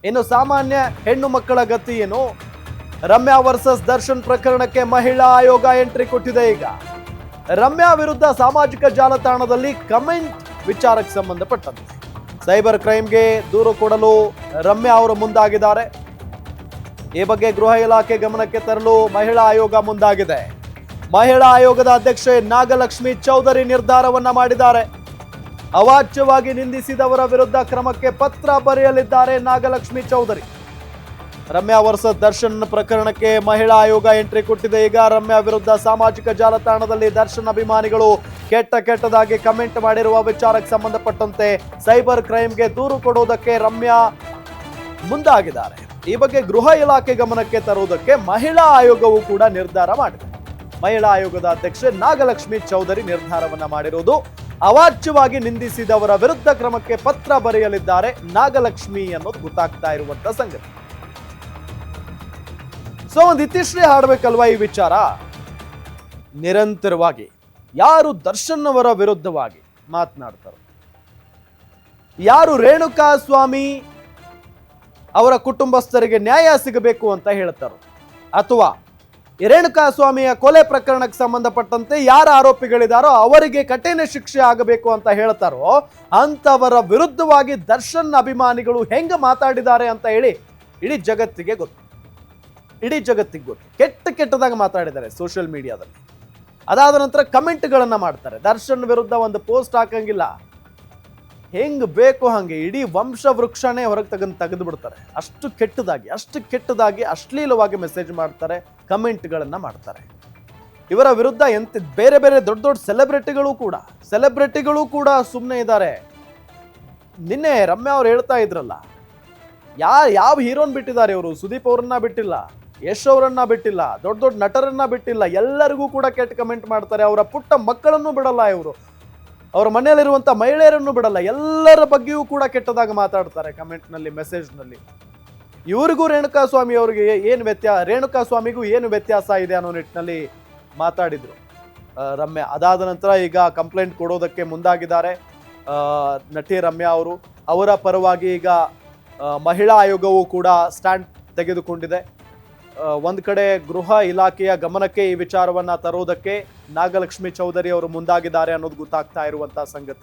ಇನ್ನು ಸಾಮಾನ್ಯ ಹೆಣ್ಣು ಮಕ್ಕಳ ಗತಿ ಏನು? ರಮ್ಯಾ ವರ್ಸಸ್ ದರ್ಶನ್ ಪ್ರಕರಣಕ್ಕೆ ಮಹಿಳಾ ಆಯೋಗ ಎಂಟ್ರಿ ಕೊಟ್ಟಿದೆ. ಈಗ ರಮ್ಯಾ ವಿರುದ್ಧ ಸಾಮಾಜಿಕ ಜಾಲತಾಣದಲ್ಲಿ ಕಮೆಂಟ್ ವಿಚಾರಕ್ಕೆ ಸಂಬಂಧಪಟ್ಟಂತೆ ಸೈಬರ್ ಕ್ರೈಮ್ಗೆ ದೂರು ಕೊಡಲು ರಮ್ಯಾ ಅವರು ಮುಂದಾಗಿದ್ದಾರೆ. ಈ ಬಗ್ಗೆ ಗೃಹ ಇಲಾಖೆ ಗಮನಕ್ಕೆ ತರಲು ಮಹಿಳಾ ಆಯೋಗ ಮುಂದಾಗಿದೆ. ಮಹಿಳಾ ಆಯೋಗದ ಅಧ್ಯಕ್ಷೆ ನಾಗಲಕ್ಷ್ಮಿ ಚೌಧರಿ ನಿರ್ಧಾರವನ್ನ ಮಾಡಿದ್ದಾರೆ. ಅವಾಚ್ಯವಾಗಿ ನಿಂದಿಸಿದವರ ವಿರುದ್ಧ ಕ್ರಮಕ್ಕೆ ಪತ್ರ ಬರೆಯಲಿದ್ದಾರೆ ನಾಗಲಕ್ಷ್ಮಿ ಚೌಧರಿ. ರಮ್ಯಾ ವರ್ಸಸ್ ದರ್ಶನ್ ಪ್ರಕರಣಕ್ಕೆ ಮಹಿಳಾ ಆಯೋಗ ಎಂಟ್ರಿ ಕೊಟ್ಟಿದೆ. ಈಗ ರಮ್ಯಾ ವಿರುದ್ಧ ಸಾಮಾಜಿಕ ಜಾಲತಾಣದಲ್ಲಿ ದರ್ಶನ್ ಅಭಿಮಾನಿಗಳು ಕೆಟ್ಟದಾಗಿ ಕಮೆಂಟ್ ಮಾಡಿರುವ ವಿಚಾರಕ್ಕೆ ಸಂಬಂಧಪಟ್ಟಂತೆ ಸೈಬರ್ ಕ್ರೈಮ್ಗೆ ದೂರು ಕೊಡುವುದಕ್ಕೆ ರಮ್ಯಾ ಮುಂದಾಗಿದ್ದಾರೆ. ಈ ಬಗ್ಗೆ ಗೃಹ ಇಲಾಖೆ ಗಮನಕ್ಕೆ ತರುವುದಕ್ಕೆ ಮಹಿಳಾ ಆಯೋಗವು ಕೂಡ ನಿರ್ಧಾರ ಮಾಡಿದೆ. ಮಹಿಳಾ ಆಯೋಗದ ಅಧ್ಯಕ್ಷೆ ನಾಗಲಕ್ಷ್ಮಿ ಚೌಧರಿ ನಿರ್ಧಾರವನ್ನ ಮಾಡಿರುವುದು. ಅವಾಚ್ಯವಾಗಿ ನಿಂದಿಸಿದವರ ವಿರುದ್ಧ ಕ್ರಮಕ್ಕೆ ಪತ್ರ ಬರೆಯಲಿದ್ದಾರೆ ನಾಗಲಕ್ಷ್ಮಿ ಅನ್ನೋದು ಗೊತ್ತಾಗ್ತಾ ಇರುವಂತ ಸಂಗತಿ. ಸೊ ಒಂದು ಇತಿಶ್ರೀ ಹಾಡಬೇಕಲ್ವಾ ಈ ವಿಚಾರ. ನಿರಂತರವಾಗಿ ಯಾರು ದರ್ಶನ್ ಅವರ ವಿರುದ್ಧವಾಗಿ ಮಾತನಾಡ್ತಾರೋ, ಯಾರು ರೇಣುಕಾ ಸ್ವಾಮಿ ಅವರ ಕುಟುಂಬಸ್ಥರಿಗೆ ನ್ಯಾಯ ಸಿಗಬೇಕು ಅಂತ ಹೇಳ್ತಾರೋ, ಅಥವಾ ರೇಣುಕಾ ಸ್ವಾಮಿಯ ಕೊಲೆ ಪ್ರಕರಣಕ್ಕೆ ಸಂಬಂಧಪಟ್ಟಂತೆ ಯಾರ ಆರೋಪಿಗಳಿದಾರೋ ಅವರಿಗೆ ಕಠಿಣ ಶಿಕ್ಷೆ ಆಗಬೇಕು ಅಂತ ಹೇಳ್ತಾರೋ, ಅಂತವರ ವಿರುದ್ಧವಾಗಿ ದರ್ಶನ್ ಅಭಿಮಾನಿಗಳು ಹೆಂಗ ಮಾತಾಡಿದ್ದಾರೆ ಅಂತ ಹೇಳಿ ಇಡೀ ಜಗತ್ತಿಗೆ ಗೊತ್ತು. ಕೆಟ್ಟದಾಗಿ ಮಾತಾಡಿದ್ದಾರೆ ಸೋಷಿಯಲ್ ಮೀಡಿಯಾದಲ್ಲಿ. ಅದಾದ ನಂತರ ಕಮೆಂಟ್ಗಳನ್ನ ಮಾಡ್ತಾರೆ. ದರ್ಶನ್ ವಿರುದ್ಧ ಒಂದು ಪೋಸ್ಟ್ ಹಾಕಂಗಿಲ್ಲ, ಹೆಂಗ್ ಬೇಕು ಹಂಗೆ ಇಡೀ ವಂಶ ವೃಕ್ಷನೇ ಹೊರಗೆ ತೆಗೆದು ಬಿಡ್ತಾರೆ. ಅಷ್ಟು ಕೆಟ್ಟದಾಗಿ ಅಶ್ಲೀಲವಾಗಿ ಮೆಸೇಜ್ ಮಾಡ್ತಾರೆ, ಕಮೆಂಟ್ಗಳನ್ನ ಮಾಡ್ತಾರೆ. ಇವರ ವಿರುದ್ಧ ಬೇರೆ ದೊಡ್ಡ ಸೆಲೆಬ್ರಿಟಿಗಳು ಕೂಡ ಸುಮ್ಮನೆ ಇದ್ದಾರೆ. ನಿನ್ನೆ ರಮ್ಯಾ ಅವ್ರು ಹೇಳ್ತಾ ಇದ್ರಲ್ಲ, ಯಾವ ಹೀರೋನ್ ಬಿಟ್ಟಿದ್ದಾರೆ ಇವರು? ಸುದೀಪ್ ಅವರನ್ನ ಬಿಟ್ಟಿಲ್ಲ, ಯಶ್ ಅವರನ್ನ ಬಿಟ್ಟಿಲ್ಲ, ದೊಡ್ಡ ನಟರನ್ನ ಬಿಟ್ಟಿಲ್ಲ, ಎಲ್ಲರಿಗೂ ಕೂಡ ಕೆಟ್ಟ ಕಮೆಂಟ್ ಮಾಡ್ತಾರೆ. ಅವರ ಪುಟ್ಟ ಮಕ್ಕಳನ್ನು ಬಿಡಲ್ಲ ಇವರು, ಅವರ ಮನೆಯಲ್ಲಿರುವಂತ ಮಹಿಳೆಯರನ್ನು ಬಿಡಲ್ಲ, ಎಲ್ಲರ ಬಗ್ಗೆಯೂ ಕೂಡ ಕೆಟ್ಟದಾಗಿ ಮಾತಾಡ್ತಾರೆ ಕಮೆಂಟ್ನಲ್ಲಿ, ಮೆಸೇಜ್ನಲ್ಲಿ. ಇವರಿಗೂ ರೇಣುಕಾ ಸ್ವಾಮಿಗೂ ಏನು ವ್ಯತ್ಯಾಸ ಇದೆ ಅನ್ನೋ ನಿಟ್ಟಿನಲ್ಲಿ ಮಾತಾಡಿದ್ರು ರಮ್ಯಾ. ಅದಾದ ನಂತರ ಈಗ ಕಂಪ್ಲೇಂಟ್ ಕೊಡೋದಕ್ಕೆ ಮುಂದಾಗಿದ್ದಾರೆ ನಟಿ ರಮ್ಯಾ ಅವರು. ಅವರ ಪರವಾಗಿ ಈಗ ಮಹಿಳಾ ಆಯೋಗವು ಕೂಡ ಸ್ಟ್ಯಾಂಡ್ ತೆಗೆದುಕೊಂಡಿದೆ. ಒಂದ್ ಕಡೆ ಗೃಹ ಇಲಾಖೆಯ ಗಮನಕ್ಕೆ ಈ ವಿಚಾರವನ್ನ ತರುವುದಕ್ಕೆ ನಾಗಲಕ್ಷ್ಮಿ ಚೌಧರಿ ಅವರು ಮುಂದಾಗಿದ್ದಾರೆ ಅನ್ನೋದು ಗೊತ್ತಾಗ್ತಾ ಇರುವಂತಹ ಸಂಗತಿ.